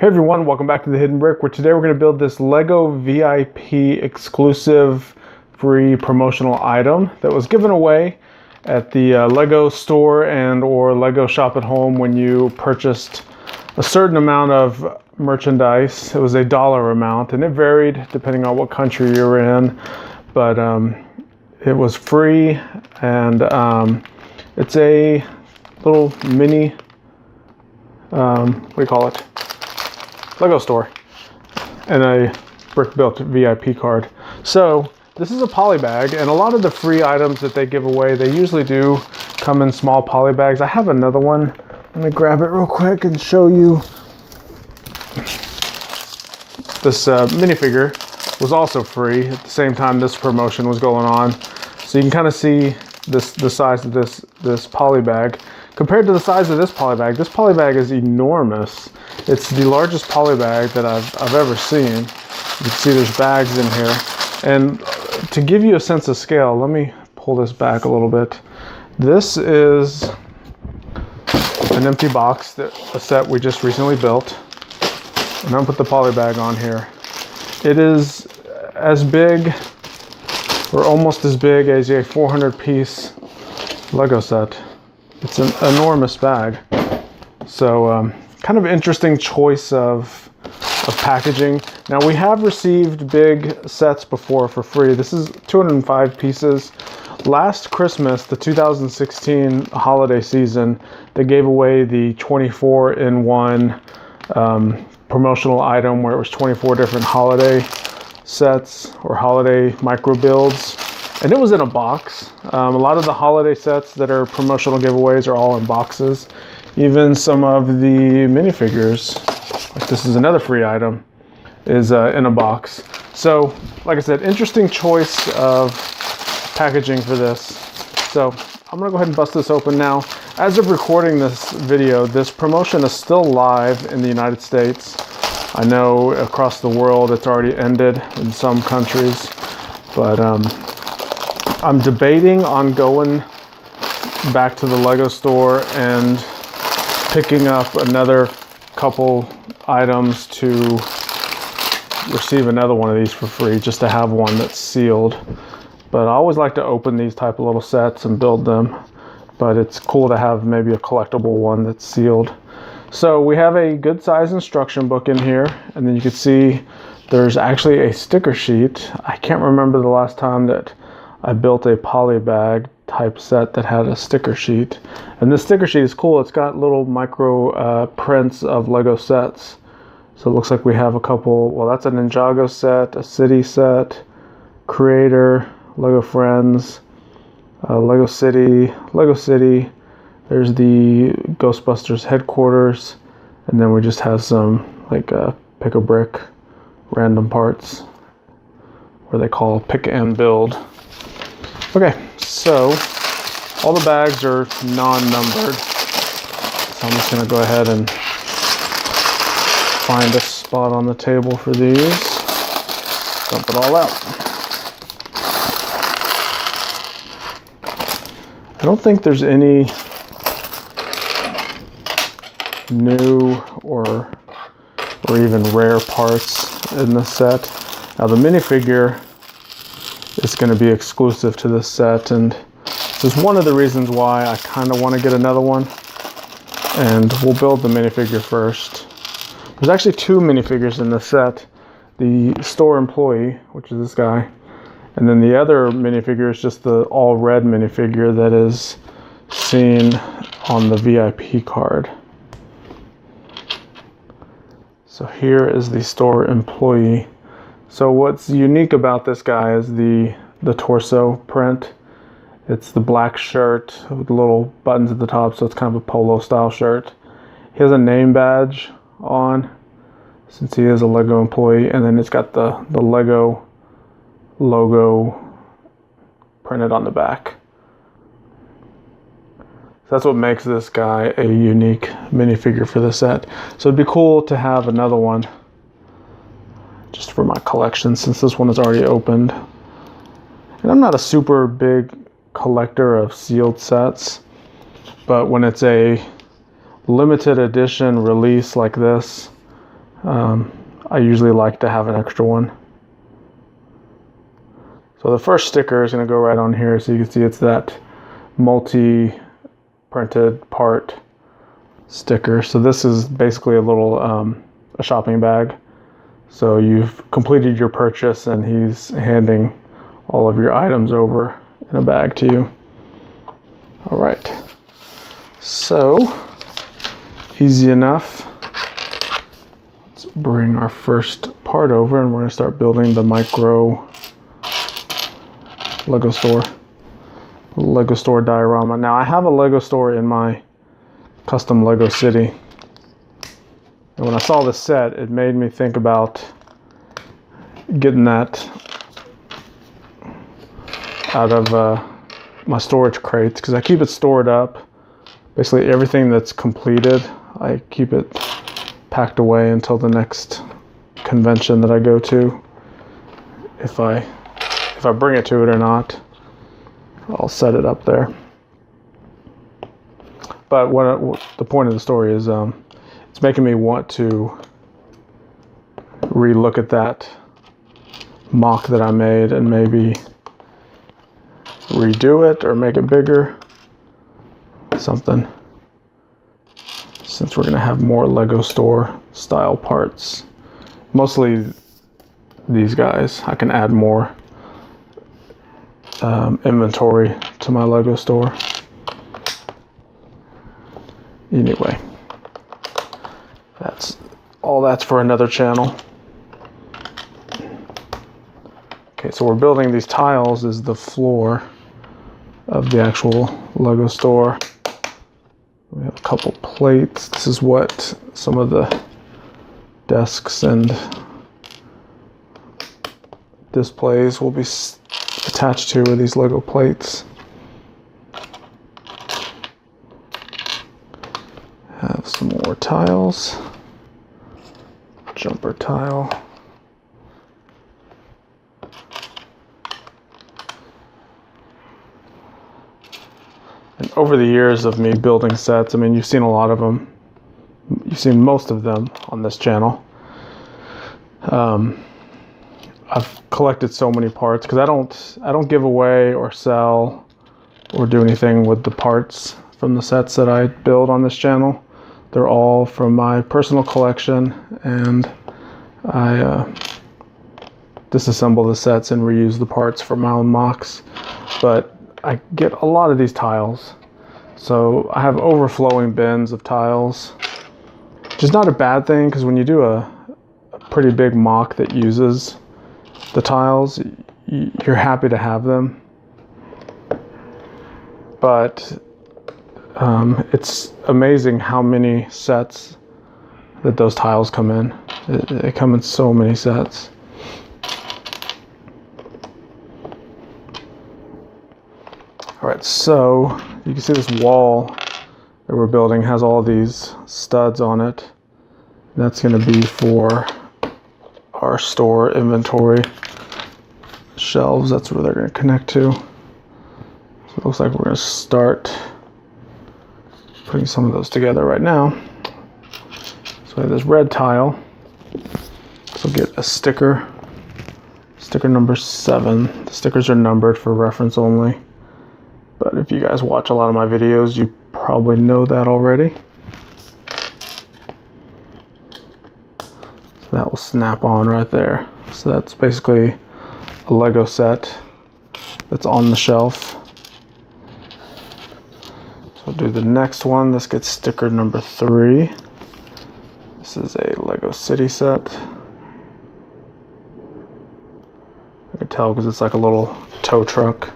Hey everyone, welcome back to The Hidden Brick, where today we're going to build this LEGO VIP exclusive free promotional item that was given away at the LEGO store and or LEGO Shop at Home when you purchased a certain amount of merchandise. It was a dollar amount and it varied depending on what country you were in, but it was free, and it's a little mini, what do you call it? LEGO store and a brick built VIP card. So this is a poly bag, and a lot of the free items that they give away, they usually do come in small poly bags. I have another one. Let me grab it real quick and show you. This minifigure was also free at the same time this promotion was going on. So you can kind of see the size of this poly bag. Compared to the size of this poly bag is enormous. It's the largest poly bag that I've ever seen. You can see there's bags in here. And to give you a sense of scale, let me pull this back a little bit. This is an empty box, a set we just recently built. And I'll put the poly bag on here. It is as big, or almost as big, as a 400-piece LEGO set. It's an enormous bag. So kind of interesting choice of packaging. Now, we have received big sets before for free. This is 205 pieces. Last Christmas, the 2016 holiday season, they gave away the 24-in-1 promotional item where it was 24 different holiday sets or holiday micro builds. And it was in a box. A lot of the holiday sets that are promotional giveaways are all in boxes. Even some of the minifigures, like this is another free item, is in a box. So, like I said, interesting choice of packaging for this. So, I'm gonna go ahead and bust this open now. As of recording this video, this promotion is still live in the United States. I know across the world it's already ended in some countries, but I'm debating on going back to the LEGO store and picking up another couple items to receive another one of these for free, just to have one that's sealed. But I always like to open these type of little sets and build them, but it's cool to have maybe a collectible one that's sealed. So we have a good size instruction book in here, and then you can see there's actually a sticker sheet. I can't remember the last time that I built a poly bag type set that had a sticker sheet. And this sticker sheet is cool. It's got little micro prints of LEGO sets. So it looks like we have a couple. Well, that's a Ninjago set, a City set, Creator, LEGO Friends, LEGO City, LEGO City. There's the Ghostbusters headquarters. And then we just have some like pick a brick random parts, where they call pick and build. Okay, so all the bags are non-numbered. So I'm just gonna go ahead and find a spot on the table for these. Dump it all out. I don't think there's any new or even rare parts in the set. Now the minifigure is going to be exclusive to this set, and this is one of the reasons why I kind of want to get another one. And we'll build the minifigure first. There's actually two minifigures in this set. The store employee, which is this guy, and then the other minifigure is just the all red minifigure that is seen on the VIP card. So here is the store employee. So what's unique about this guy is the torso print. It's the black shirt with little buttons at the top, so it's kind of a polo style shirt. He has a name badge on, since he is a LEGO employee, and then it's got the LEGO logo printed on the back. So that's what makes this guy a unique minifigure for the set. So it'd be cool to have another one just for my collection, since this one is already opened. And I'm not a super big collector of sealed sets, but when it's a limited edition release like this, I usually like to have an extra one. So the first sticker is going to go right on here, so you can see it's that multi-printed part sticker. So this is basically a little a shopping bag. So you've completed your purchase and he's handing all of your items over in a bag to you. All right, so easy enough. Let's bring our first part over and we're going to start building the micro Lego store diorama. Now I have a Lego store in my custom Lego city, and when I saw this set, it made me think about getting that out of my storage crates, because I keep it stored up. Basically everything that's completed, I keep it packed away until the next convention that I go to. If I bring it to it or not, I'll set it up there. But what the point of the story is, it's making me want to re-look at that mock that I made and maybe redo it or make it bigger, something, since we're going to have more Lego store style parts. Mostly these guys. I can add more inventory to my Lego store. Anyway, that's for another channel. Okay, so we're building these tiles as the floor of the actual Lego store. We have a couple plates. This is what some of the desks and displays will be attached to, with these Lego plates. Have some more tiles. Jumper tile. And over the years of me building sets, I mean, you've seen a lot of them. You've seen most of them on this channel. I've collected so many parts because I don't give away or sell or do anything with the parts from the sets that I build on this channel. They're all from my personal collection, and I disassemble the sets and reuse the parts for my own mocks. But I get a lot of these tiles, so I have overflowing bins of tiles, which is not a bad thing, because when you do a pretty big mock that uses the tiles, you're happy to have them. But it's amazing how many sets that those tiles come in. They come in so many sets. All right, so you can see this wall that we're building has all these studs on it. That's going to be for our store inventory shelves. That's where they're going to connect to. So it looks like we're going to start putting some of those together right now. So we have this red tile. So get a sticker number 7. The stickers are numbered for reference only, but if you guys watch a lot of my videos, you probably know that already. So that will snap on right there. So that's basically a Lego set that's on the shelf. So I'll do the next one. This gets sticker number 3. This is a Lego City set. I can tell because it's like a little tow truck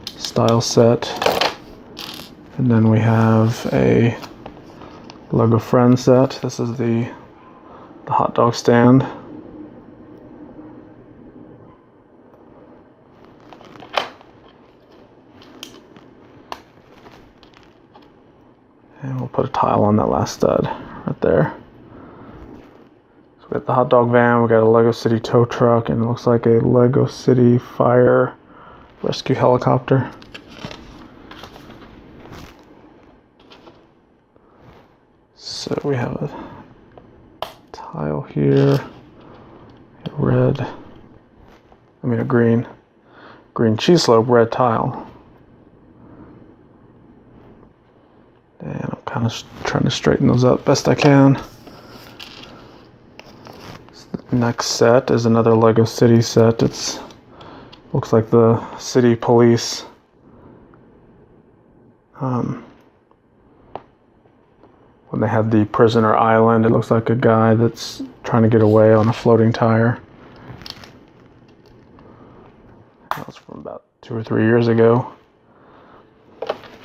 style set. And then we have a Lego Friends set. This is the hot dog stand. And we'll put a tile on that last stud right there. So we got the hot dog van, we got a Lego City tow truck, and it looks like a Lego City fire rescue helicopter. So we have a tile here, a green cheese slope, red tile. And I'm kind of trying to straighten those up best I can. The next set is another Lego City set. Looks like the city police. When they have the prisoner island, it looks like a guy that's trying to get away on a floating tire. That was from about 2 or 3 years ago.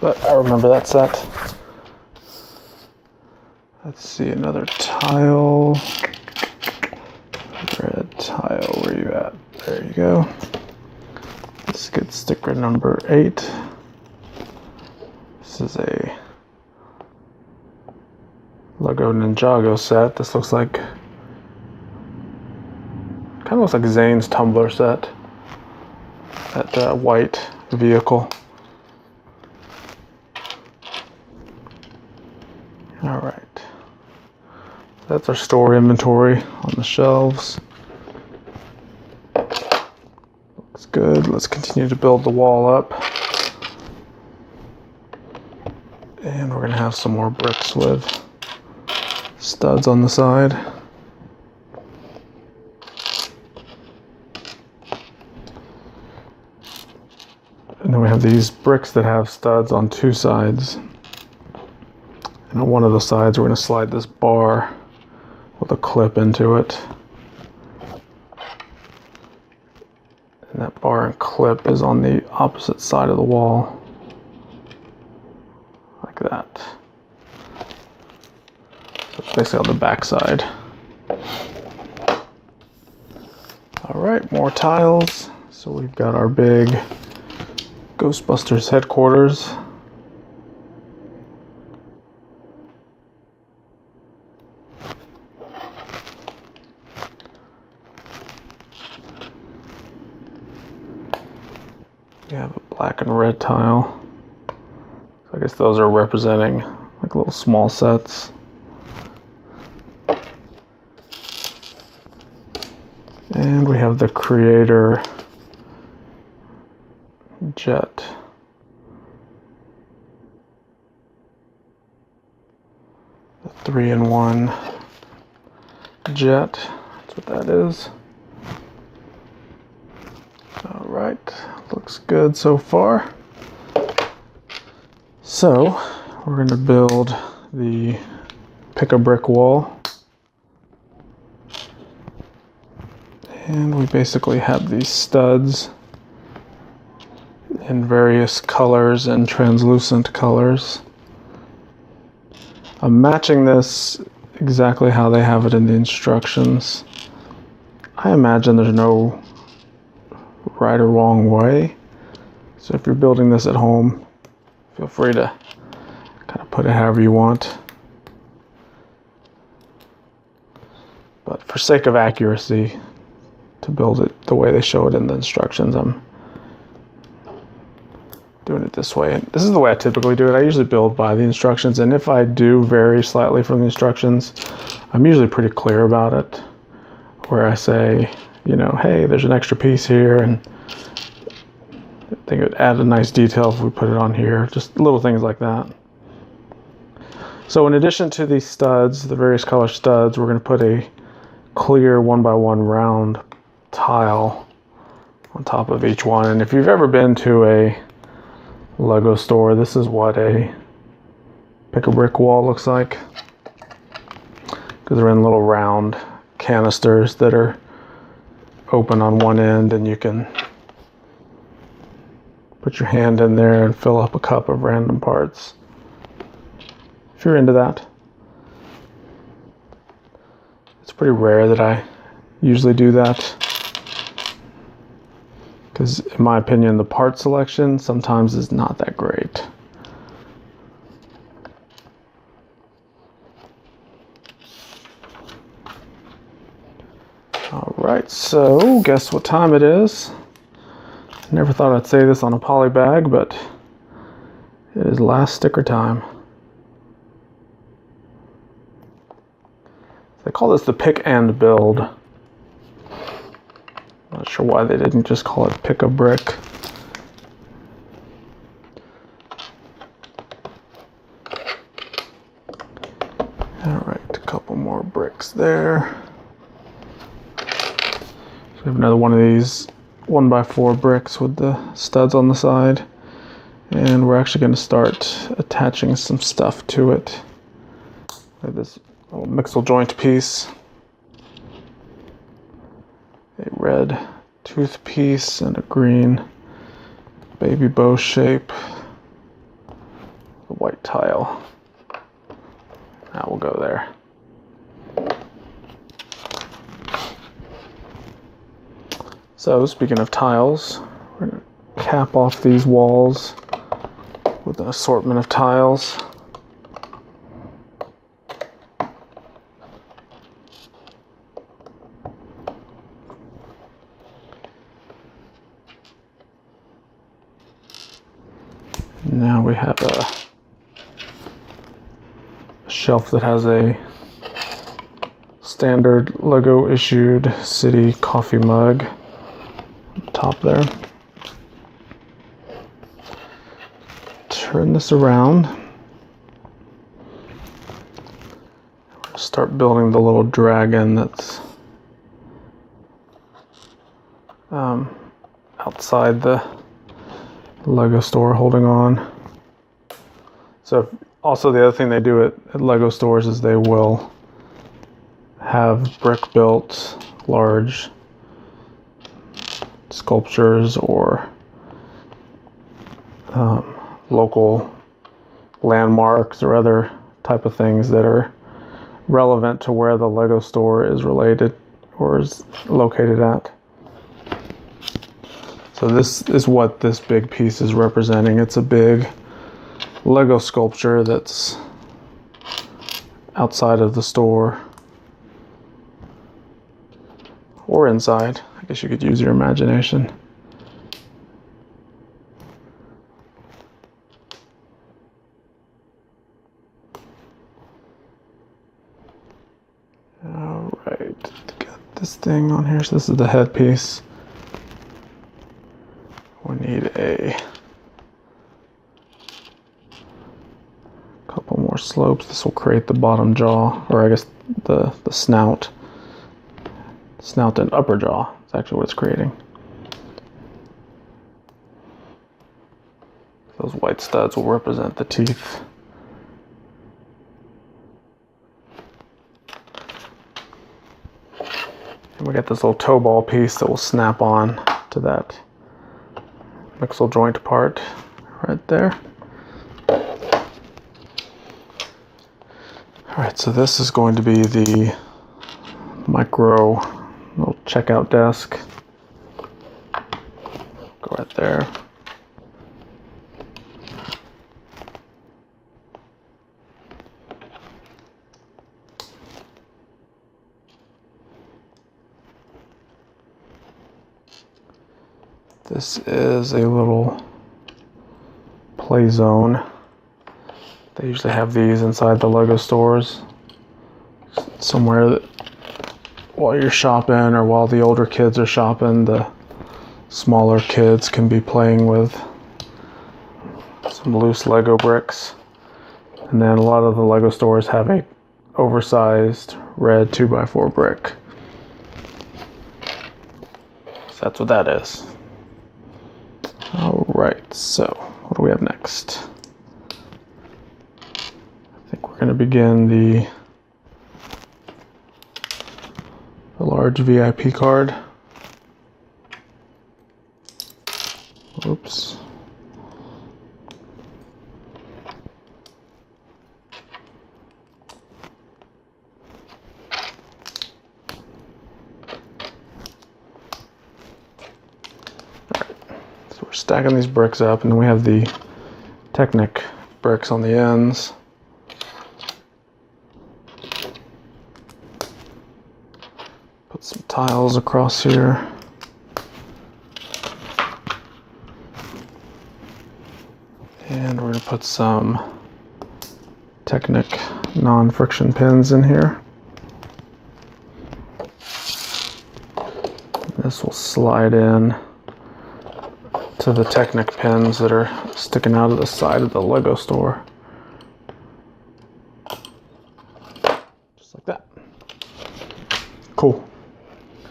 But I remember that set. Let's see, another tile. Red tile, where are you at? There you go. Let's get sticker number 8. This is a Lego Ninjago set. This looks like, kind of looks like Zane's tumbler set. That white vehicle. All right. That's our store inventory on the shelves. Looks good. Let's continue to build the wall up. And we're gonna have some more bricks with studs on the side. And then we have these bricks that have studs on 2 sides. And on one of the sides, we're going to slide this bar with a clip into it. And that bar and clip is on the opposite side of the wall. Like that. So it's basically on the back side. Alright, more tiles. So we've got our big Ghostbusters headquarters. We have a black and red tile. So I guess those are representing like little small sets. And we have the Creator jet. The 3-in-1 jet. That's what that is. All right, looks good so far. So we're going to build the pick-a-brick wall. And we basically have these studs in various colors and translucent colors. I'm matching this exactly how they have it in the instructions. I imagine there's no right or wrong way. So if you're building this at home, feel free to kind of put it however you want. But for sake of accuracy, to build it the way they show it in the instructions, I'm doing it this way. This is the way I typically do it. I usually build by the instructions, and if I do vary slightly from the instructions, I'm usually pretty clear about it, where I say, you know, hey, there's an extra piece here, and I think it would add a nice detail if we put it on here, just little things like that. So in addition to these studs, the various color studs, we're going to put a clear 1x1 round tile on top of each one. And if you've ever been to a Lego store, this is what a pick-a-brick wall looks like, because they're in little round canisters that are open on one end, and you can put your hand in there and fill up a cup of random parts if you're into that. It's pretty rare that I usually do that, because in my opinion the part selection sometimes is not that great. Alright, so guess what time it is? Never thought I'd say this on a poly bag, but it is last sticker time. They call this the pick and build. Not sure why they didn't just call it pick a brick. All right, a couple more bricks there. So we have another one of these 1x4 bricks with the studs on the side. And we're actually going to start attaching some stuff to it. Like this little mixel joint piece, a red tooth piece, and a green baby bow shape, a white tile. That will go there. So speaking of tiles, we're going to cap off these walls with an assortment of tiles. Now we have a shelf that has a standard Lego issued city coffee mug on the top there. Turn this around. Start building the little dragon that's outside the Lego store holding on. So also the other thing they do at Lego stores is they will have brick built large sculptures or local landmarks or other type of things that are relevant to where the Lego store is related or is located at. So this is what this big piece is representing. It's a big Lego sculpture that's outside of the store or inside. I guess you could use your imagination. All right, got this thing on here. So this is the headpiece. We need a couple more slopes. This will create the bottom jaw, or I guess the snout. Snout and upper jaw. That's actually what it's creating. Those white studs will represent the teeth. And we got this little toe ball piece that will snap on to that mixel joint part right there. Alright, so this is going to be the micro little checkout desk. Go right there. This is a little play zone. They usually have these inside the Lego stores. Somewhere that while you're shopping or while the older kids are shopping, the smaller kids can be playing with some loose Lego bricks. And then a lot of the Lego stores have a oversized red 2x4 brick. So that's what that is. Alright, so what do we have next? I think we're going to begin the large VIP card. Oops. We're stacking these bricks up, and then we have the Technic bricks on the ends. Put some tiles across here. And we're going to put some Technic non-friction pins in here. slide in to the Technic pins that are sticking out of the side of the Lego store. Just like that. Cool.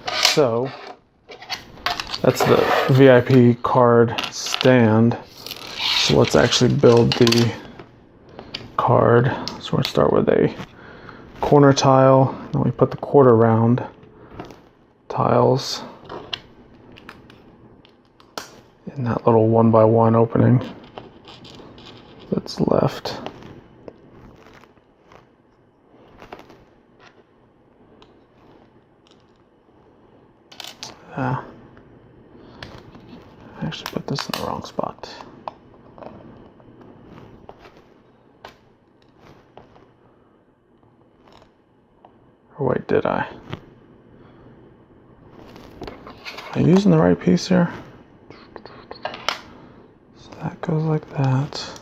So that's the VIP card stand. So let's actually build the card. So we're gonna start with a corner tile, then we put the quarter round tiles in that little 1x1 opening that's left. I actually put this in the wrong spot. Or wait, did I? Am I using the right piece here? So that goes like that.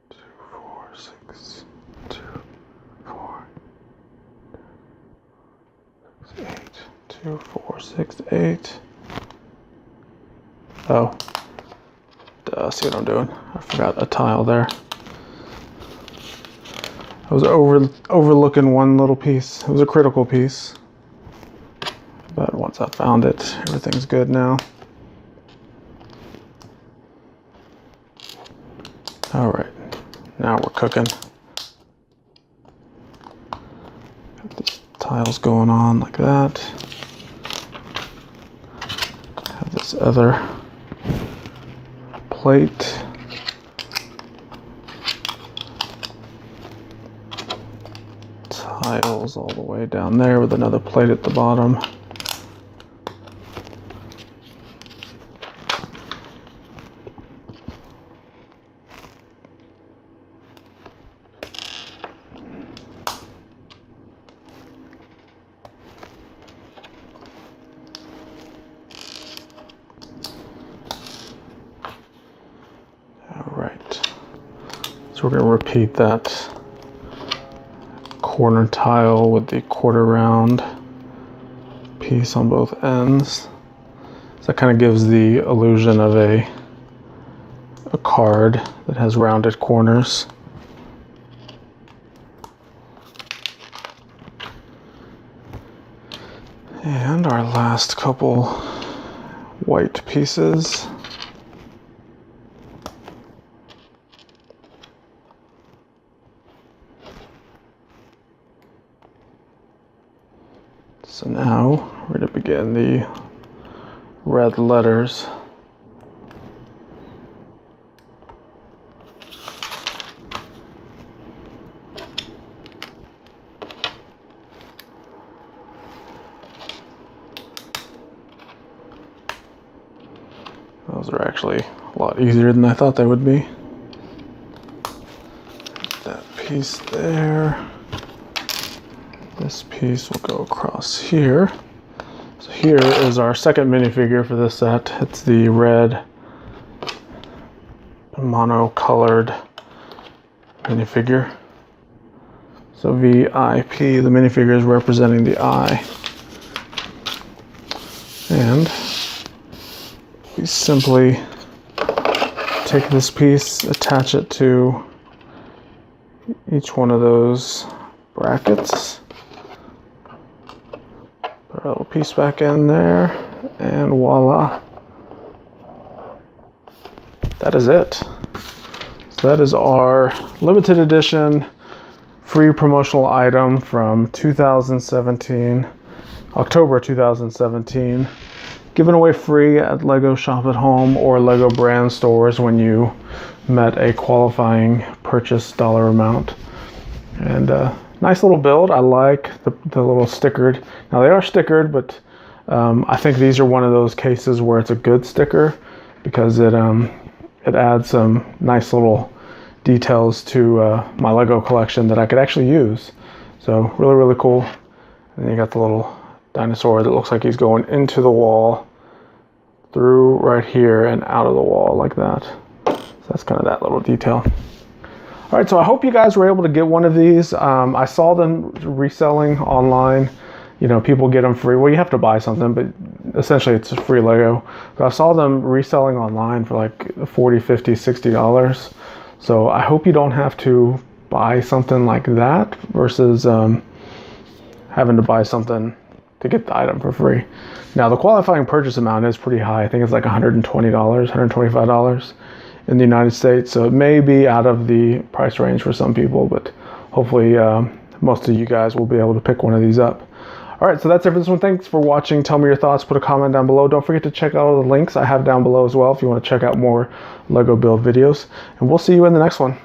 2, 4, 6, 2, 4, 6, 8. 2, 4, 6, 8. Oh. See what I'm doing? I forgot a tile there. I was overlooking one little piece. It was a critical piece. But once I found it, everything's good now. All right, now we're cooking. Got these tiles going on like that. Have this other plate. Tiles all the way down there with another plate at the bottom. All right, so we're going to repeat that corner tile with the quarter round piece on both ends. So that kind of gives the illusion of a card that has rounded corners. And our last couple white pieces. So now we're going to begin the red letters. Those are actually a lot easier than I thought they would be. That piece there. This piece will go across here. So here is our second minifigure for this set. It's the red mono-colored minifigure. So VIP, the minifigure is representing the eye. And we simply take this piece, attach it to each one of those brackets. Put our little piece back in there, and voila. That is it. So that is our limited edition free promotional item from 2017, October 2017. Given away free at Lego Shop at Home or Lego brand stores when you met a qualifying purchase dollar amount. And nice little build. I like the little stickered. Now they are stickered, but I think these are one of those cases where it's a good sticker because it adds some nice little details to my Lego collection that I could actually use. So really, really cool. And then you got the little dinosaur that looks like he's going into the wall, through right here and out of the wall like that. So that's kind of that little detail. All right, so I hope you guys were able to get one of these. I saw them reselling online, you know, people get them free. Well, you have to buy something, but essentially it's a free Lego. But I saw them reselling online for like $40, $50, $60. So I hope you don't have to buy something like that versus having to buy something to get the item for free. Now the qualifying purchase amount is pretty high. I think it's like $120, $125 in the United States. So it may be out of the price range for some people, but hopefully most of you guys will be able to pick one of these up. All right, so that's it for this one. Thanks for watching. Tell me your thoughts. Put a comment down below. Don't forget to check out all the links I have down below as well if you want to check out more Lego build videos. And we'll see you in the next one.